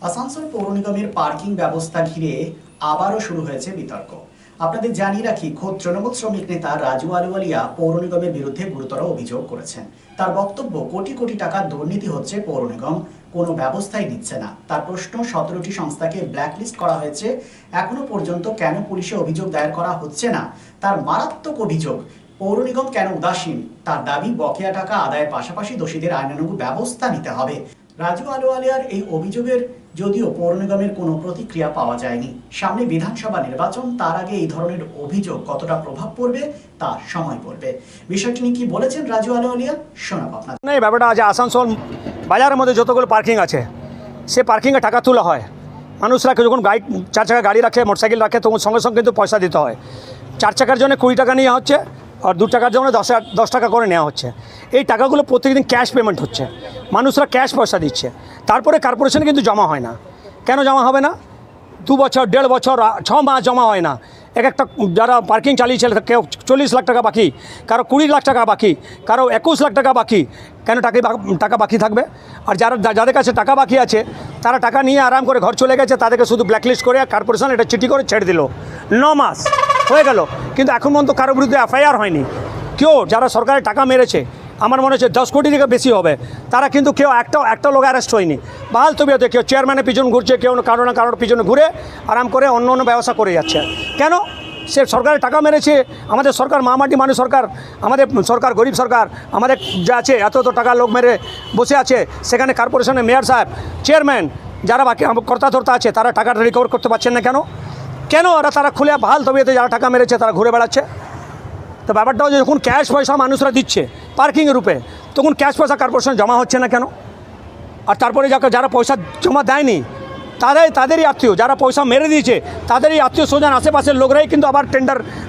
আসানসোল পৌর নিগমের পার্কিং ব্যবস্থা ঘিরে আবারও শুরু হয়েছে বিতর্ক। আপনাদের জানিয়ে রাখি, খোদ তৃণমূল শ্রমিক নেতা রাজু আলুওয়ালিয়া পৌর নিগমের বিরুদ্ধে গুরুতর অভিযোগ করেছেন। তার বক্তব্য, কোটি কোটি টাকার দুর্নীতি হচ্ছে, পৌর নিগম কোনো ব্যবস্থাই নিচ্ছে না। তার প্রশ্ন, 17টি সংস্থাকে ব্ল্যাকলিস্ট করা হয়েছে, এখনো পর্যন্ত কেন পুলিশে অভিযোগ দায়ের করা হচ্ছে না? তার মারাত্মক অভিযোগ, পৌর নিগম কেন উদাসীন? তার দাবি, বকেয়া টাকা আদায়ের পাশাপাশি দোষীদের আইনানুগ ব্যবস্থা নিতে হবে। রাজু আলুওয়ালিয়ার এই অভিযোগের যদিও পৌর নিগমের কোনো প্রতিক্রিয়া পাওয়া যায়নি। সামনে বিধানসভা নির্বাচন, তার আগে এই ধরনের অভিযোগ কতটা প্রভাব পড়বে তা সময় পড়বে। বিষয়টি নিয়ে কি বলেছেন রাজু আলুওয়ালিয়া, শোনাবো আপনাদের। এই ব্যাপারটা আছে, আসানসোল বাজারের মধ্যে যতগুলো পার্কিং আছে, সে পার্কিংয়ে টাকা তোলা হয়। মানুষরা যখন চার চাকা গাড়ি রাখে, মোটরসাইকেল রাখে, তখন সঙ্গে সঙ্গে কিন্তু পয়সা দিতে হয়। 4 চাকার জন্য 20 টাকা নেওয়া হচ্ছে, আর 2 টাকার জন্য 10 টাকা করে নেওয়া হচ্ছে। এই টাকাগুলো প্রত্যেকদিন ক্যাশ পেমেন্ট হচ্ছে, মানুষরা ক্যাশ পয়সা দিচ্ছে। তারপরে কর্পোরেশনে কিন্তু জমা হয় না। কেন জমা হবে না? 2 বছর, 1.5 বছর, 6 মাস জমা হয় না। একটা যারা পার্কিং চালিয়েছিল, কেউ 40 লাখ টাকা বাকি, কারো 20 লাখ টাকা বাকি, কারো 21 লাখ টাকা বাকি। কেন টাকা বাকি থাকবে? আর যাদের কাছে টাকা বাকি আছে, তারা টাকা নিয়ে আরাম করে ঘর চলে গেছে, তাদেরকে শুধু ব্ল্যাকলিস্ট করে কর্পোরেশন এটা চিঠি করে ছেড়ে দিল। 9 মাস হয়ে গেল, কিন্তু এখন পর্যন্ত কারোর বিরুদ্ধে এফআইআর হয়নি। কেউ যারা সরকারের টাকা মেরেছে, আমার মনে হচ্ছে 10 কোটি থেকে বেশি হবে, তারা কিন্তু কেউ একটা লোক অ্যারেস্ট হয়নি। বাহাল তবিয়তে কেউ চেয়ারম্যানের পিছনে ঘুরছে, কেউ কারো না কারোর পিছনে ঘুরে আরাম করে অন্য ব্যবসা করে যাচ্ছে। কেন? সে সরকারের টাকা মেরেছে। আমাদের সরকার মহামাটি মানুষ সরকার, আমাদের সরকার গরিব সরকার। আমাদের যা আছে এত টাকা লোক মেরে বসে আছে, সেখানে কর্পোরেশনের মেয়র সাহেব, চেয়ারম্যান, যারা বাকি কর্তা আছে, তারা টাকাটা রিকভার করতে পারছেন না। কেন তারা খুলে বাহাল তবিয়তে যারা টাকা মেরেছে তারা ঘুরে বেড়াচ্ছে? তো ব্যাপারটাও যখন ক্যাশ পয়সা মানুষরা দিচ্ছে পার্কিংয়ের রূপে, তখন ক্যাশ পয়সা কর্পোরেশন জমা হচ্ছে না কেন? আর তারপরে যারা পয়সা জমা দেয়নি, তাদেরই আত্মীয়, যারা পয়সা মেরে দিয়েছে, তাদেরই আত্মীয় স্বজন আশেপাশের লোকরাই কিন্তু আবার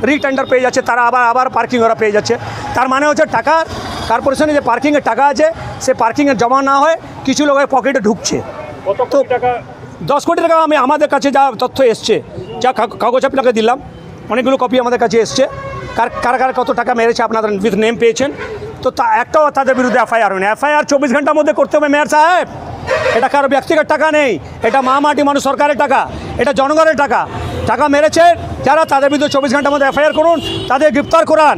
রিটেন্ডার পেয়ে যাচ্ছে, তারা আবার পার্কিং ওরা পেয়ে যাচ্ছে। তার মানে হচ্ছে টাকা কর্পোরেশনে যে পার্কিংয়ের টাকা আছে, সে পার্কিংয়ের জমা না হয় কিছু লোকের পকেটে ঢুকছে। তো 10 কোটি টাকা আমাদের কাছে যা তথ্য এসছে, যা কাগজ আপনাকে দিলাম, অনেকগুলো কপি আমাদের কাছে এসছে, কারা কত টাকা মেরেছে আপনারা উইথ নেম পেয়েছেন। তো একটাও তাদের বিরুদ্ধে এফআইআর হয়নি। এফআইআর 24 ঘন্টার মধ্যে করতে হবে মেয়র সাহেব। এটা কারো ব্যক্তিগত টাকা নেই, এটা মহামাটি মানুষ সরকারের টাকা, এটা জনগণের টাকা মেরেছে যারা, তাদের বিরুদ্ধে 24 ঘন্টার মধ্যে এফআইআর করুন, তাদের গ্রেপ্তার করান।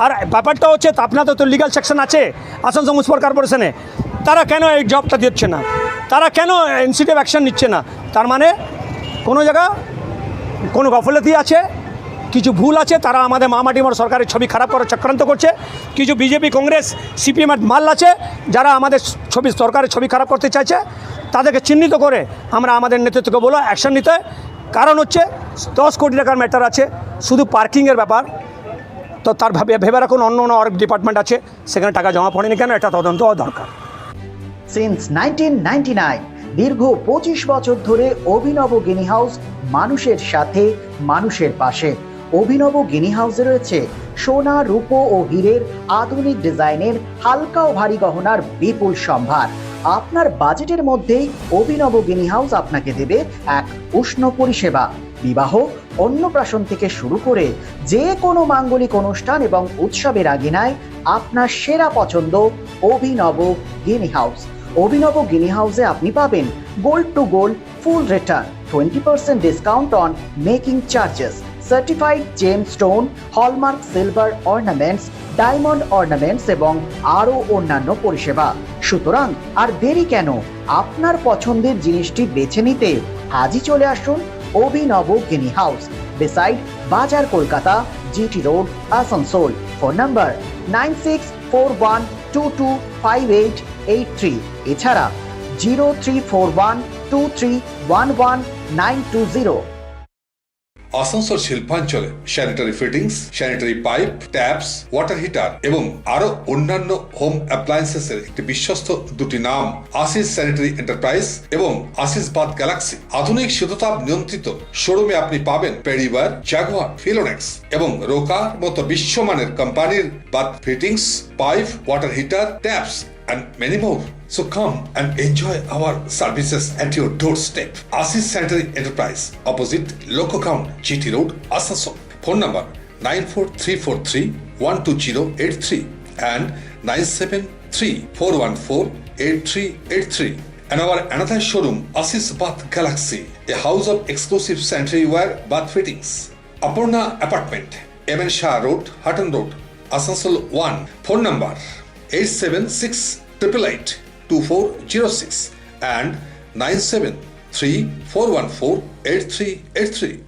আর ব্যাপারটা হচ্ছে, আপনাদের তো লিগ্যাল সেকশন আছে আসানসোল মিউনিসিপাল কর্পোরেশনে, তারা কেন এই জবটা দিচ্ছে না? তারা কেন ইনসিটিভ অ্যাকশন নিচ্ছে না? তার মানে কোনো জায়গা কোনো গফলতি আছে, কিছু ভুল আছে। তারা আমাদের মহামাটি আমার সরকারের ছবি খারাপ করার চক্রান্ত করছে। কিছু বিজেপি, কংগ্রেস, সিপিএমের মাল আছে, যারা আমাদের সরকারের ছবি খারাপ করতে চাইছে। তাদেরকে চিহ্নিত করে আমরা আমাদের নেতৃত্বকে বলো অ্যাকশন নিতে। কারণ হচ্ছে 10 কোটি টাকার ম্যাটার আছে, শুধু পার্কিংয়ের ব্যাপার। তো তার ভেবে রাখুন অন্য অনেক ডিপার্টমেন্ট আছে, সেখানে টাকা জমা পড়েনি কেন, এটা তদন্ত হওয়া দরকার। সিন্স 1999 দীর্ঘ 25 বছর ধরে অভিনব গিনি হাউস মানুষের সাথে, মানুষের পাশে। অভিনব গিনি হাউসে রয়েছে সোনা, রূপো ও হীরের আধুনিক ডিজাইনের হালকা ও ভারী গহনার বিপুল সম্ভার। আপনার বাজেটের মধ্যেই অভিনব গিনি হাউস আপনাকে দেবে এক উষ্ণ পরিষেবা। বিবাহ, অন্নপ্রাশন থেকে শুরু করে যে কোনো মাঙ্গলিক অনুষ্ঠান এবং উৎসবের আগিনায় আপনার সেরা পছন্দ অভিনব গিনি হাউস। অভিনব গিনি হাউসে আপনি পাবেন gold to gold full return, 20% discount on making charges, certified gemstone, hallmark silver ornaments, diamond ornaments এবং আরও অন্যান্য পরিষেবা। সুতরাং আর দেরি কেন? আপনার পছন্দের জিনিসটি বেছে নিতে আজই চলে আসুন অভিনব গিনি House, beside Bazaar Kolkata, GT Road, Asansol. Phone number 9641225883, এছাড়া 0341231190। আসানসোল শিল্পাঞ্চলে sanitary fittings, sanitary pipe, taps, water heater এবং আরো অন্যান্য হোম অ্যাপ্লায়েন্সেসের একটি বিশ্বস্ত দুটি নাম, আশিস স্যানিটারি এন্টারপ্রাইজ এবং আশিস বাথ গ্যালাক্সি। আধুনিক শীততাপ নিয়ন্ত্রিত শোরুমে আপনি পাবেন পেরিবার, জাগুয়ার, ফিলোনেক্স এবং রোকার মতো বিশ্বমানের কোম্পানির bath fittings, pipe, water heater, taps and many more. So come and enjoy our services at your doorstep. Asis Sanitary Enterprise, opposite Loco Ground, GT Road, Asansol. Phone number 94343 12083 and 973 414 8383. And our another showroom, Asis Bath Galaxy, a house of exclusive sanitary ware bath fittings. Apurna Apartment, MN Shah Road, Hutton Road, Asansol 1. Phone number 876882406 and 973-414-8383.